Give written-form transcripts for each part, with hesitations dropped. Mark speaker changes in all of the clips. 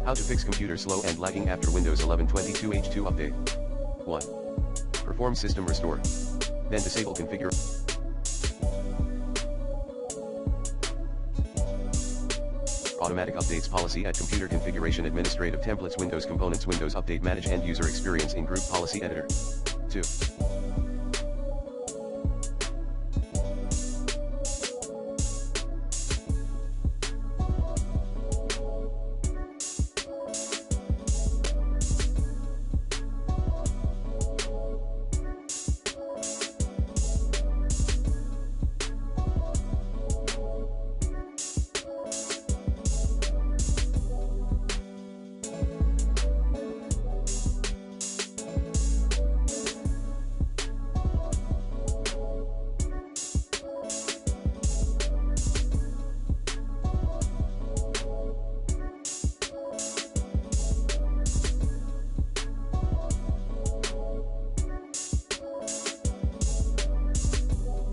Speaker 1: How to fix computer slow and lagging after Windows 11 22H2 update. 1. Perform system restore. Then disable configure. Automatic updates policy at computer configuration administrative templates Windows components Windows update manage end user experience in group policy editor. 2.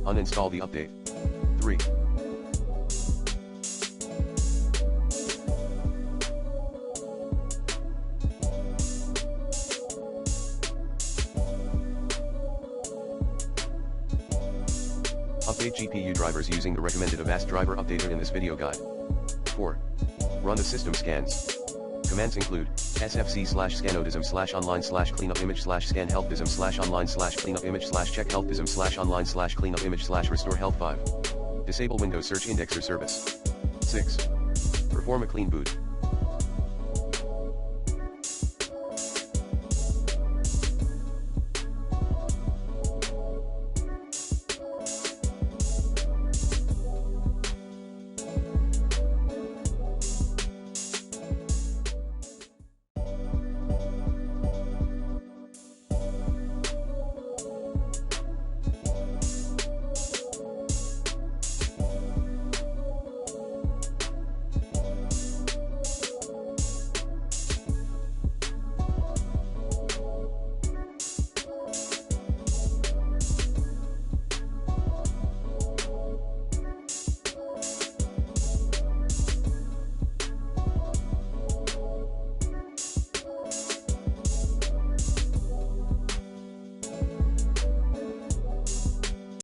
Speaker 1: Uninstall the update. 3. Update GPU drivers using the recommended Avast driver updater in this video guide. 4. Run the system scans. Commands include sfc/scanodism/online/cleanupimage/scan healthdism/online/cleanupimage/check healthdism/online/cleanupimage/restore health. 5. Disable Windows Search Indexer service. 6. Perform a clean boot.